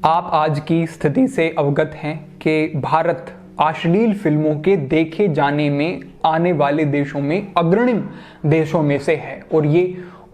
आप आज की स्थिति से अवगत हैं कि भारत अश्लील फिल्मों के देखे जाने में आने वाले देशों में अग्रणी देशों में से है और ये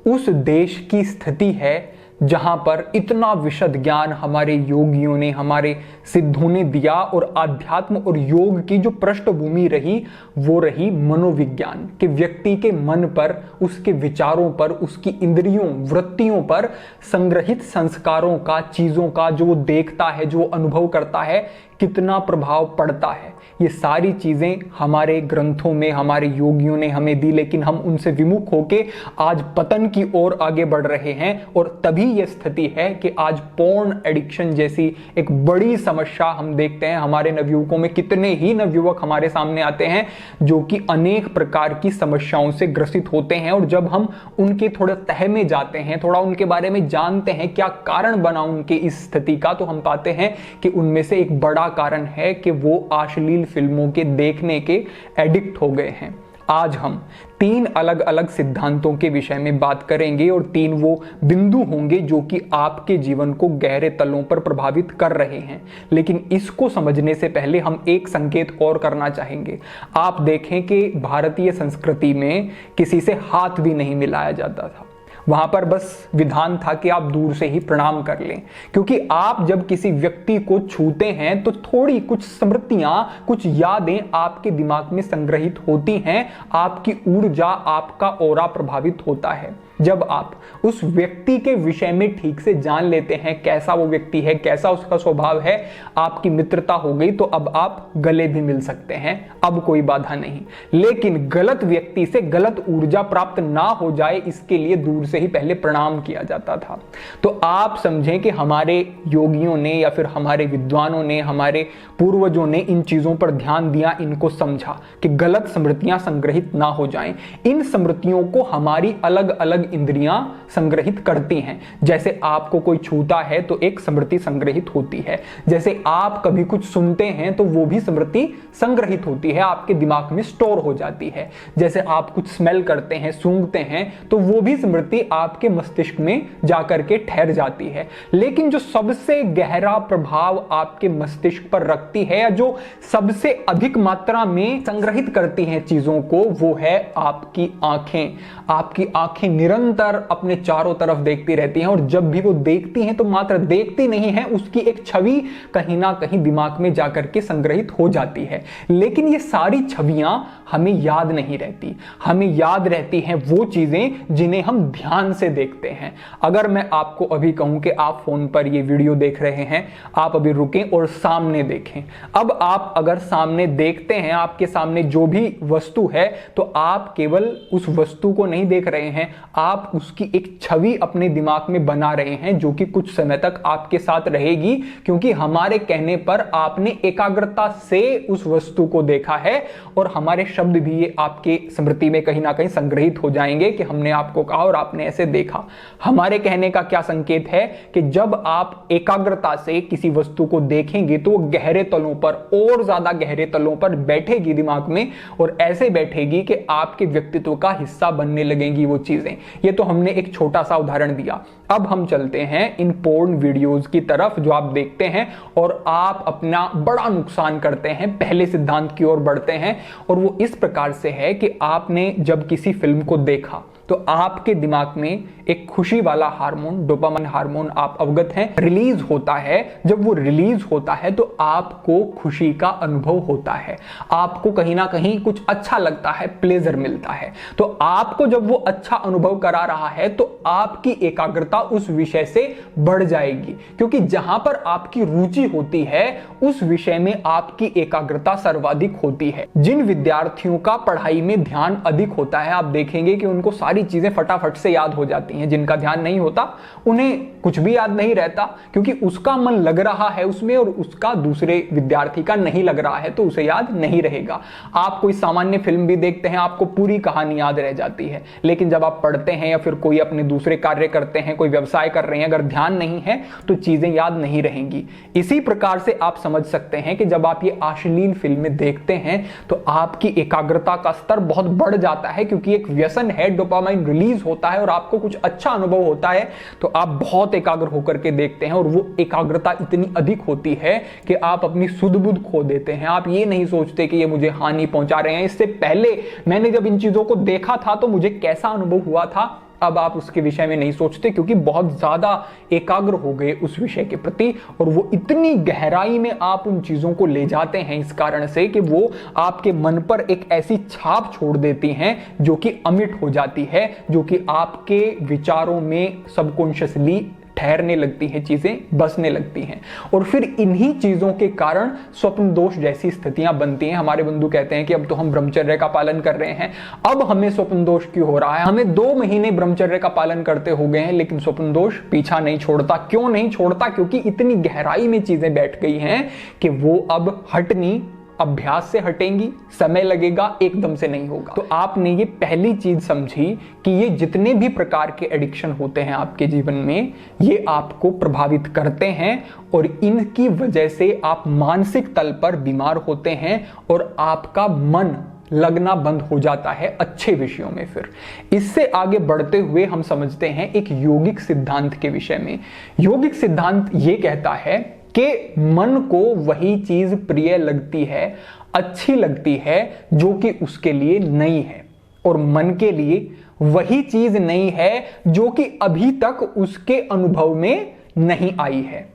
उस देश की स्थिति है जहां पर इतना विशद ज्ञान हमारे योगियों ने, हमारे सिद्धों ने दिया और आध्यात्म और योग की जो पृष्ठभूमि रही वो रही मनोविज्ञान के, व्यक्ति के मन पर, उसके विचारों पर, उसकी इंद्रियों, वृत्तियों पर संग्रहित संस्कारों का, चीजों का जो वो देखता है, जो वो अनुभव करता है, कितना प्रभाव पड़ता है। ये सारी चीजें हमारे ग्रंथों में हमारे योगियों ने हमें दी, लेकिन हम उनसे विमुख होके आज पतन की ओर आगे बढ़ रहे हैं। और तभी यह स्थिति है कि आज पोर्न एडिक्शन जैसी एक बड़ी समस्या हम देखते हैं। हमारे नवयुवकों में कितने ही नवयुवक हमारे सामने आते हैं जो कि अनेक प्रकार की समस्याओं से ग्रसित होते हैं, और जब हम उनके थोड़ा तह में जाते हैं, थोड़ा उनके बारे में जानते हैं क्या कारण बना उनके इस स्थिति का, तो हम पाते हैं कि उनमें से एक बड़ा कारण है कि वो अश्लील फिल्मों के देखने के एडिक्ट हो गए हैं। आज हम 3 अलग अलग सिद्धांतों के विषय में बात करेंगे और 3 वो बिंदु होंगे जो कि आपके जीवन को गहरे तलों पर प्रभावित कर रहे हैं। लेकिन इसको समझने से पहले हम एक संकेत और करना चाहेंगे। आप देखें कि भारतीय संस्कृति में किसी से हाथ भी नहीं मिलाया जाता था। वहां पर बस विधान था कि आप दूर से ही प्रणाम कर लें, क्योंकि आप जब किसी व्यक्ति को छूते हैं तो थोड़ी कुछ स्मृतियां, कुछ यादें आपके दिमाग में संग्रहित होती हैं, आपकी ऊर्जा, आपका ऑरा प्रभावित होता है। जब आप उस व्यक्ति के विषय में ठीक से जान लेते हैं, कैसा वो व्यक्ति है, कैसा उसका स्वभाव है, आपकी मित्रता हो गई तो अब आप गले भी मिल सकते हैं, अब कोई बाधा नहीं। लेकिन गलत व्यक्ति से गलत ऊर्जा प्राप्त ना हो जाए, इसके लिए दूर से ही पहले प्रणाम किया जाता था। तो आप समझें कि हमारे योगियों ने या फिर हमारे विद्वानों ने, हमारे पूर्वजों ने इन चीजों पर ध्यान दिया, इनको समझा कि गलत स्मृतियां संग्रहित ना हो जाएं। इन स्मृतियों को हमारी अलग अलग इंद्रियां संग्रहित करती हैं। जैसे आपको कोई छूता है तो एक स्मृति संग्रहित होती है, जैसे आप कभी कुछ सुनते हैं तो वो भी स्मृति संग्रहित होती है, आपके दिमाग में स्टोर हो जाती है। जैसे आप कुछ स्मेल करते हैं, सूंघते हैं, तो वो भी स्मृति आपके मस्तिष्क में जाकर के ठहर जाती है। लेकिन जो सबसे गहरा प्रभाव आपके मस्तिष्क पर रखती है, या जो सबसे अधिक मात्रा में संग्रहित करती हैं चीजों को, वो है आपकी आंखें। आपकी आंखें निरंतर अपने चारों तरफ देखती रहती हैं, और जब भी वो देखती हैं तो मात्र देखती नहीं है, उसकी एक छवि कहीं ना कहीं दिमाग में जाकर के संग्रहित हो जाती है। लेकिन ये सारी छवियां हमें याद नहीं रहती। हमें याद रहती हैं वो चीजें जिन्हें हम ध्यान से देखते हैं। अगर मैं आपको अभी कहूं कि आप फोन पर ये वीडियो देख रहे हैं, आप अभी रुकें और सामने देखें। अब आप अगर सामने देखते हैं, आपके सामने जो भी वस्तु है, तो आप केवल उस वस्तु को नहीं देख रहे हैं, आप उसकी एक छवि अपने दिमाग में बना रहे हैं, जो कि कुछ समय तक आपके साथ रहेगी, क्योंकि हमारे कहने पर आपने एकाग्रता से उस वस्तु को देखा है, और हमारे शब्द भी ये आपके स्मृति में कहीं ना कहीं संग्रहित हो जाएंगे कि हमने आपको कहा और आपने ऐसे देखा। हमारे कहने का क्या संकेत है कि जब आप एकाग्रता से किसी वस्तु को देखेंगे तो वो गहरे तलों पर, और ज्यादा गहरे तलों पर बैठेगी दिमाग में, और ऐसे बैठेगी कि आपके व्यक्तित्व का हिस्सा बनने लगेंगी वो चीजें। ये तो हमने एक छोटा सा उदाहरण दिया। अब हम चलते हैं इन पोर्न वीडियोस की तरफ जो आप देखते हैं, और आप अपना बड़ा नुकसान करते हैं। पहले सिद्धांत की ओर बढ़ते हैं, और वो इस प्रकार से है कि आपने जब किसी फिल्म को देखा तो आपके दिमाग में एक खुशी वाला हार्मोन, डोपामाइन हार्मोन, आप अवगत हैं, रिलीज होता है। जब वो रिलीज होता है तो आपको खुशी का अनुभव होता है, आपको कहीं ना कहीं कुछ अच्छा लगता है, प्लेजर मिलता है। तो आपको जब वो अच्छा अनुभव करा रहा है तो आपकी एकाग्रता उस विषय से बढ़ जाएगी, क्योंकि जहां पर आपकी रुचि होती है उस विषय में आपकी एकाग्रता सर्वाधिक होती है। जिन विद्यार्थियों का पढ़ाई में ध्यान अधिक होता है, आप देखेंगे कि उनको सारी चीजें फटाफट से याद हो जाती हैं। जिनका ध्यान नहीं होता उन्हें कुछ भी याद नहीं रहता, क्योंकि उसका मन लग रहा है उसमें और उसका दूसरे विद्यार्थी का नहीं लग रहा है, तो उसे याद नहीं रहेगा। आप कोई सामान्य फिल्म भी देखते हैं, आपको पूरी कहानी याद रह जाती है, लेकिन जब आप पढ़ते हैं या फिर कोई अपने दूसरे कार्य करते हैं, कोई व्यवसाय कर रहे हैं, अगर ध्यान नहीं है तो चीजें याद नहीं रहेंगी। इसी प्रकार से आप समझ सकते हैं कि जब आप ये अश्लील फिल्में देखते हैं तो आपकी एकाग्रता का स्तर बहुत बढ़ जाता है, क्योंकि एक व्यसन है, डोपामाइन डोपामाइन रिलीज होता है और आपको कुछ अच्छा अनुभव होता है तो आप बहुत एकाग्र होकर के देखते हैं और वो एकाग्रता इतनी अधिक होती है कि आप अपनी सुध बुध खो देते हैं। आप ये नहीं सोचते कि ये मुझे हानि पहुंचा रहे हैं, इससे पहले मैंने जब इन चीजों को देखा था तो मुझे कैसा अनुभव हुआ था, अब आप उसके विषय में नहीं सोचते क्योंकि बहुत ज्यादा एकाग्र हो गए उस विषय के प्रति और वो इतनी गहराई में आप उन चीजों को ले जाते हैं इस कारण से कि वो आपके मन पर एक ऐसी छाप छोड़ देती हैं जो कि अमिट हो जाती है, जो कि आपके विचारों में सबकॉन्शियसली ठहरने लगती हैं, चीजें बसने लगती हैं और फिर इन्हीं चीजों के कारण स्वप्न दोष जैसी स्थितियां बनती हैं। हमारे बंधु कहते हैं कि अब तो हम ब्रह्मचर्य का पालन कर रहे हैं, अब हमें स्वप्न दोष क्यों हो रहा है? हमें 2 महीने ब्रह्मचर्य का पालन करते हो गए हैं लेकिन स्वप्न दोष पीछा नहीं छोड़ता। क्यों नहीं छोड़ता? क्योंकि इतनी गहराई में चीजें बैठ गई हैं कि वो अब हटनी अभ्यास से हटेंगी, समय लगेगा, एकदम से नहीं होगा। तो आपने ये पहली चीज समझी कि ये जितने भी प्रकार के एडिक्शन होते हैं आपके जीवन में, ये आपको प्रभावित करते हैं और इनकी वजह से आप मानसिक तल पर बीमार होते हैं और आपका मन लगना बंद हो जाता है अच्छे विषयों में। फिर इससे आगे बढ़ते हुए हम समझते हैं एक योगिक सिद्धांत के विषय में। योगिक सिद्धांत ये कहता है कि मन को वही चीज प्रिय लगती है, अच्छी लगती है जो कि उसके लिए नई है और मन के लिए वही चीज नई है जो कि अभी तक उसके अनुभव में नहीं आई है।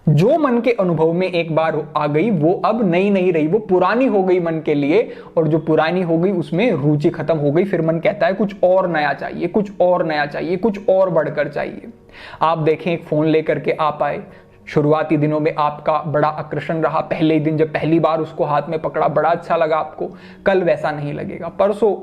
जो मन के अनुभव में एक बार आ गई वो अब नई नहीं रही, वो पुरानी हो गई मन के लिए और जो पुरानी हो गई उसमें रुचि खत्म हो गई। फिर मन कहता है कुछ और नया चाहिए, कुछ और नया चाहिए, कुछ और बढ़कर चाहिए। आप देखें एक फोन लेकर के आप आए, शुरुआती दिनों में आपका बड़ा आकर्षण रहा, पहले ही दिन जब पहली बार उसको हाथ में पकड़ा बड़ा अच्छा लगा आपको, कल वैसा नहीं लगेगा, परसों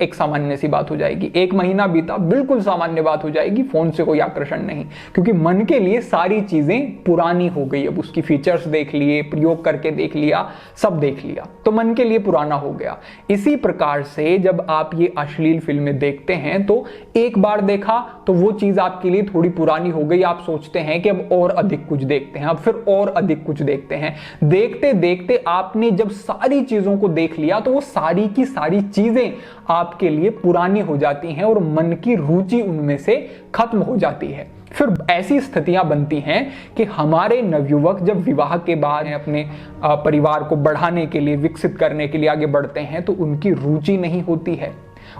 एक सामान्य सी बात हो जाएगी, 1 महीना बीता बिल्कुल सामान्य बात हो जाएगी, फोन से कोई आकर्षण नहीं, क्योंकि मन के लिए सारी चीजें पुरानी हो गई। अब उसकी फीचर्स देख लिए, प्रयोग करके देख लिया, सब देख लिया, तो मन के लिए पुराना हो गया। इसी प्रकार से जब आप ये अश्लील फिल्में देखते हैं तो एक बार देखा तो वो चीज आपके लिए थोड़ी पुरानी हो गई, आप सोचते हैं कि अब और अधिक कुछ देखते हैं, अब फिर और अधिक कुछ देखते हैं। देखते देखते आपने जब सारी चीजों को देख लिया तो वो सारी की सारी चीजें आपके लिए पुरानी हो जाती हैं और मन की रुचि उनमें से खत्म हो जाती है। फिर ऐसी स्थितियां बनती हैं कि हमारे नवयुवक जब विवाह के बाद अपने परिवार को बढ़ाने के लिए, विकसित करने के लिए आगे बढ़ते हैं तो उनकी रुचि नहीं होती है,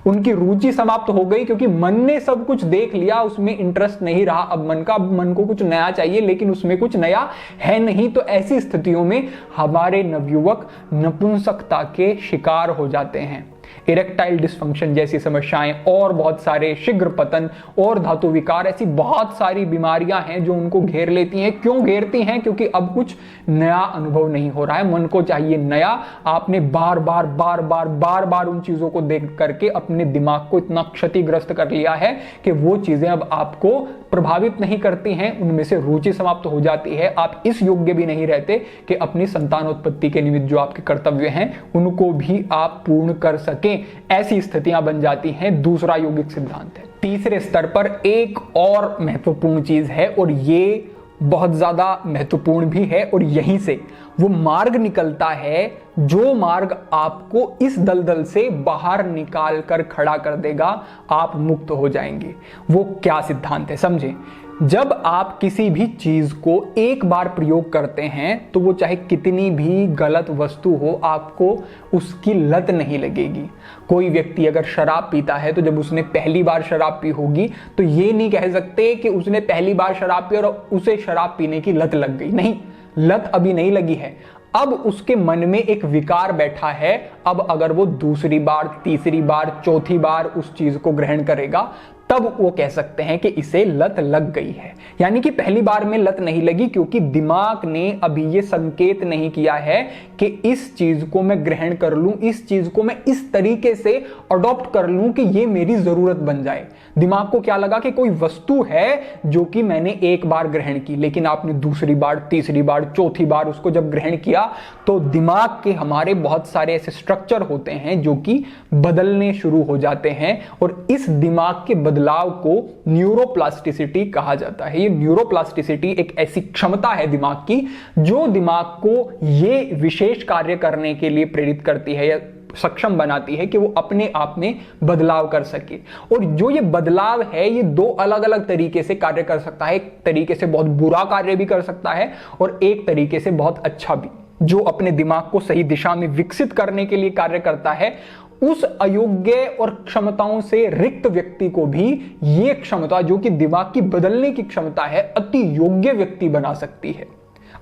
उनकी रुचि समाप्त हो गई क्योंकि मन ने सब कुछ देख लिया, उसमें इंटरेस्ट नहीं रहा। अब मन को कुछ नया चाहिए लेकिन उसमें कुछ नया है नहीं। तो ऐसी स्थितियों में हमारे नवयुवक नपुंसकता के शिकार हो जाते हैं। इरेक्टाइल डिस्फंक्शन जैसी समस्याएं और बहुत सारे शीघ्र पतन और धातु विकार, ऐसी बहुत सारी बीमारियां हैं जो उनको घेर लेती हैं। क्यों घेरती हैं? क्योंकि अब कुछ नया अनुभव नहीं हो रहा है, मन को चाहिए नया। आपने बार बार उन चीजों को देख करके अपने दिमाग को इतना क्षतिग्रस्त कर लिया है कि वो चीजें अब आपको प्रभावित नहीं करती हैं, उनमें से रुचि समाप्त हो जाती है। आप इस योग्य भी नहीं रहते कि अपनी संतानोत्पत्ति के निमित्त जो आपके कर्तव्य हैं उनको भी आप पूर्ण कर सकें। ऐसी स्थितियां बन जाती हैं। दूसरा यौगिक सिद्धांत है। तीसरे स्तर पर एक और महत्वपूर्ण चीज है और ये बहुत ज्यादा महत्वपूर्ण भी है और यहीं से वो मार्ग निकलता है जो मार्ग आपको इस दलदल से बाहर निकाल कर खड़ा कर देगा, आप मुक्त हो जाएंगे। वो क्या सिद्धांत है समझे। जब आप किसी भी चीज को एक बार प्रयोग करते हैं तो वो चाहे कितनी भी गलत वस्तु हो, आपको उसकी लत नहीं लगेगी। कोई व्यक्ति अगर शराब पीता है तो जब उसने पहली बार शराब पी होगी तो ये नहीं कह सकते कि उसने पहली बार शराब पी और उसे शराब पीने की लत लग गई। नहीं, लत अभी नहीं लगी है, अब उसके मन में एक विकार बैठा है। अब अगर वो दूसरी बार, तीसरी बार, चौथी बार उस चीज को ग्रहण करेगा तब वो कह सकते हैं कि इसे लत लग गई है। यानी कि पहली बार में लत नहीं लगी क्योंकि दिमाग ने अभी ये संकेत नहीं किया है कि इस चीज को मैं ग्रहण कर लूं, इस चीज को मैं इस तरीके से अडॉप्ट कर लूं कि ये मेरी जरूरत बन जाए। दिमाग को क्या लगा कि कोई वस्तु है जो कि मैंने एक बार ग्रहण की, लेकिन आपने दूसरी बार, तीसरी बार, चौथी बार उसको जब ग्रहण किया तो दिमाग के हमारे बहुत सारे ऐसे स्ट्रक्चर होते हैं जो कि बदलने शुरू हो जाते हैं और इस दिमाग के बदलाव को न्यूरोप्लास्टिसिटी कहा जाता है। ये न्यूरोप्लास्टिसिटी एक ऐसी क्षमता है दिमाग की जो दिमाग को ये विशेष कार्य करने के लिए प्रेरित करती है या सक्षम बनाती है कि वो अपने आप में बदलाव कर सके। और जो ये बदलाव है ये दो अलग अलग तरीके से कार्य कर सकता है। एक तरीके से बहुत बुरा कार्य भी कर सकता है और एक तरीके से बहुत अच्छा भी। जो अपने दिमाग को सही दिशा में विकसित करने के लिए कार्य करता है, उस अयोग्य और क्षमताओं से रिक्त व्यक्ति को भी ये क्षमता, जो कि दिमाग की बदलने की क्षमता है, अति योग्य व्यक्ति बना सकती है,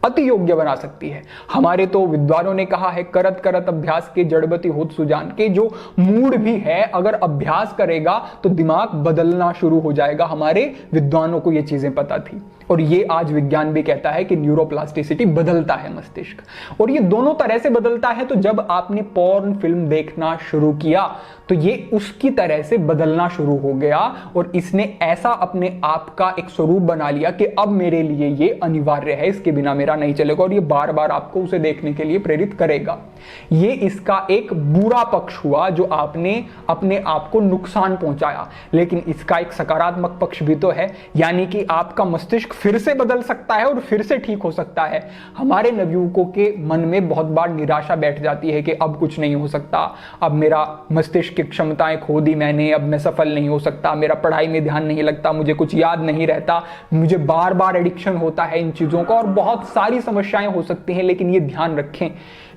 अति योग्य बना सकती है। हमारे तो विद्वानों ने कहा है, करत करत अभ्यास के जड़बती होत सुजान, के जो मूड भी है अगर अभ्यास करेगा तो दिमाग बदलना शुरू हो जाएगा। हमारे विद्वानों को ये चीजें पता थी और ये आज विज्ञान भी कहता है कि न्यूरोप्लास्टिसिटी बदलता है मस्तिष्क, और ये दोनों तरह से बदलता है। तो जब आपने पॉर्न फिल्म देखना शुरू किया तो ये उसकी तरह से बदलना शुरू हो गया और इसने ऐसा अपने आप का एक स्वरूप बना लिया कि अब मेरे लिए ये अनिवार्य है, इसके बिना मेरा नहीं चलेगा, और ये बार बार आपको उसे देखने के लिए प्रेरित करेगा। ये इसका एक बुरा पक्ष हुआ जो आपने अपने आप को नुकसान पहुंचाया, लेकिन इसका एक सकारात्मक पक्ष भी तो है, यानी कि आपका मस्तिष्क फिर से बदल सकता है और फिर से ठीक हो सकता है। हमारे नवयुवकों के मन में बहुत बार निराशा बैठ जाती है कि अब कुछ नहीं हो सकता, अब मेरा मस्तिष्क की क्षमताएं खो दी मैंने, अब मैं सफल नहीं हो सकता, मेरा पढ़ाई में ध्यान नहीं लगता, मुझे कुछ याद नहीं रहता, मुझे बार बार एडिक्शन होता है इन चीजों का, और बहुत सारी समस्याएं हो सकती हैं। लेकिन ये ध्यान रखें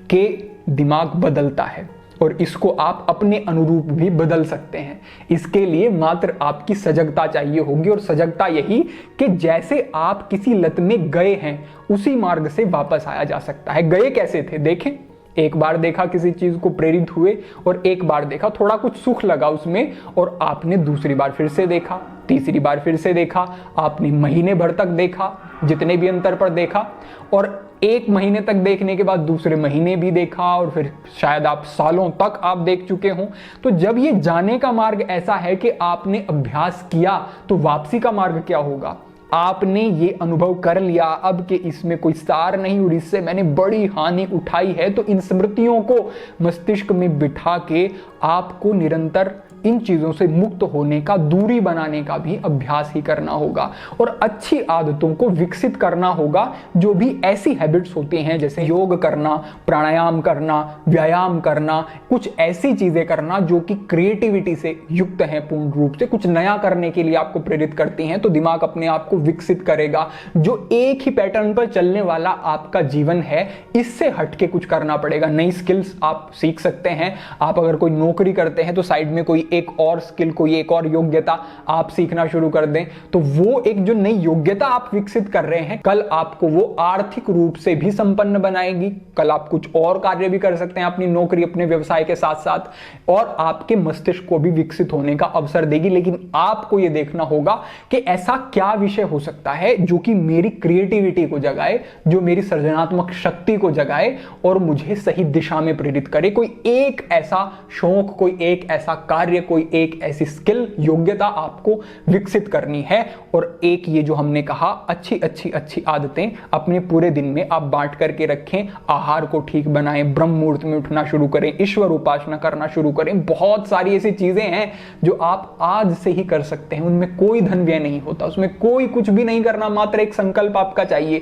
कि दिमाग बदलता है और इसको आप अपने अनुरूप भी बदल सकते हैं। इसके लिए मात्र आपकी सजगता चाहिए होगी, और सजगता यही कि जैसे आप किसी लत में गए हैं उसी मार्ग से वापस आया जा सकता है। गए कैसे थे देखें, एक बार देखा किसी चीज को प्रेरित हुए और एक बार देखा थोड़ा कुछ सुख लगा उसमें, और आपने दूसरी बार फिर से देखा, तीसरी बार फिर से देखा, आपने महीने भर तक देखा, जितने भी अंतर पर देखा, और एक महीने तक देखने के बाद दूसरे महीने भी देखा, और फिर शायद आप सालों तक आप देख चुके हों। तो जब ये जाने का मार्ग ऐसा है कि आपने अभ्यास किया, तो वापसी का मार्ग क्या होगा? आपने ये अनुभव कर लिया अब कि इसमें कोई सार नहीं और इससे मैंने बड़ी हानि उठाई है, तो इन स्मृतियों को मस्तिष्क में बिठा के आपको निरंतर इन चीजों से मुक्त होने का, दूरी बनाने का भी अभ्यास ही करना होगा और अच्छी आदतों को विकसित करना होगा। जो भी ऐसी हैबिट्स होती हैं जैसे योग करना, प्राणायाम करना, व्यायाम करना, कुछ ऐसी चीजें करना जो कि क्रिएटिविटी से युक्त हैं, पूर्ण रूप से कुछ नया करने के लिए आपको प्रेरित करती हैं, तो दिमाग अपने आप को विकसित करेगा। जो एक ही पैटर्न पर चलने वाला आपका जीवन है, इससे हटके कुछ करना पड़ेगा। नई स्किल्स आप सीख सकते हैं। आप अगर कोई नौकरी करते हैं तो साइड में कोई एक और स्किल, कोई एक और योग्यता आप सीखना शुरू कर दें, तो वो एक जो नई योग्यता आप विकसित कर रहे हैं, कल आपको वो आर्थिक रूप से भी संपन्न बनाएगी। कल आप कुछ और कार्य भी कर सकते हैं अपनी नौकरी, अपने व्यवसाय के साथ साथ, और आपके मस्तिष्क को भी विकसित होने का अवसर देगी। लेकिन आपको यह देखना होगा कि ऐसा क्या विषय हो सकता है जो कि मेरी क्रिएटिविटी को जगाए, जो मेरी सृजनात्मक शक्ति को जगाए और मुझे सही दिशा में प्रेरित करे। कोई एक ऐसा शौक, कोई एक ऐसा कार्य, कोई एक ऐसी स्किल, योग्यता आपको विकसित करनी है। और एक ये जो हमने कहा अच्छी आदतें अपने पूरे दिन में आप बांट करके रखें। आहार को ठीक बनाएं, ब्रह्म मुहूर्त में उठना शुरू करें, ईश्वर उपासना करना शुरू करें। बहुत सारी ऐसी चीजें हैं जो आप आज से ही कर सकते हैं। उनमें कोई धन व्यय नहीं होता, उसमें कोई कुछ भी नहीं करना, मात्र एक संकल्प आपका चाहिए।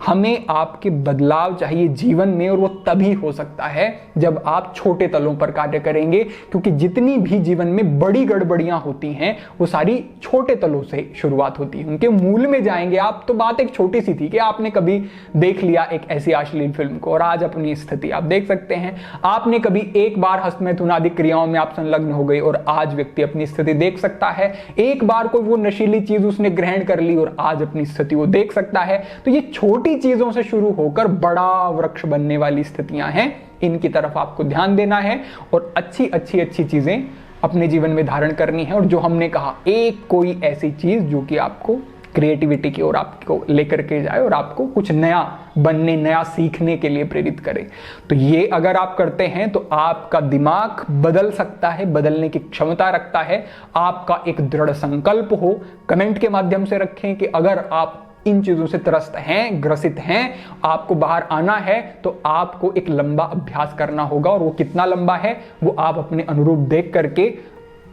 हमें आपके बदलाव चाहिए जीवन में, और वो तभी हो सकता है जब आप छोटे तलों पर कार्य करेंगे, क्योंकि जितनी भी जीवन में बड़ी गड़बड़ियां होती हैं वो सारी छोटे तलों से शुरुआत होती है। उनके मूल में जाएंगे आप तो बात एक छोटी सी थी कि आपने कभी देख लिया एक ऐसी अश्लील फिल्म को, और आज अपनी स्थिति आप देख सकते हैं। आपने कभी एक बार हस्तमैथुन आदि क्रियाओं में आप संलग्न हो गए और आज व्यक्ति अपनी स्थिति देख सकता है। एक बार कोई वो नशीली चीज उसने ग्रहण कर ली और आज अपनी स्थिति वो देख सकता है। तो ये छोटी चीजों से शुरू होकर बड़ा वृक्ष बनने वाली स्थितियां हैं, इनकी तरफ आपको ध्यान देना है और अच्छी चीजें अपने जीवन में धारण करनी है। और जो हमने कहा, एक कोई ऐसी चीज जो कि आपको क्रिएटिविटी की ओर आपको लेकर के जाए और आपको कुछ नया बनने, नया सीखने के लिए प्रेरित करे। तो ये अगर आप करते हैं तो आपका दिमाग बदल सकता है, बदलने की क्षमता रखता है। आपका एक दृढ़ संकल्प हो, कमेंट के माध्यम से रखें कि अगर आप इन चीजों से त्रस्त हैं, ग्रसित हैं, आपको बाहर आना है, तो आपको एक लंबा अभ्यास करना होगा। और वो कितना लंबा है वो आप अपने अनुरूप देख करके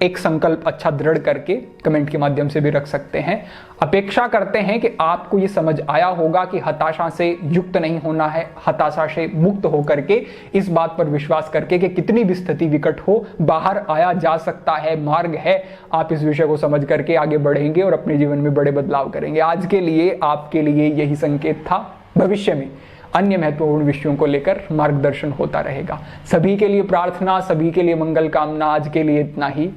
एक संकल्प अच्छा दृढ़ करके कमेंट के माध्यम से भी रख सकते हैं। अपेक्षा करते हैं कि आपको ये समझ आया होगा कि हताशा से युक्त नहीं होना है, हताशा से मुक्त होकर के इस बात पर विश्वास करके कि कितनी भी स्थिति विकट हो बाहर आया जा सकता है, मार्ग है। आप इस विषय को समझ करके आगे बढ़ेंगे और अपने जीवन में बड़े बदलाव करेंगे। आज के लिए आपके लिए यही संकेत था। भविष्य में अन्य महत्वपूर्ण विषयों को लेकर मार्गदर्शन होता रहेगा। सभी के लिए प्रार्थना, सभी के लिए मंगल कामना। आज के लिए इतना ही।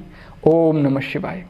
ओम नमः शिवाय।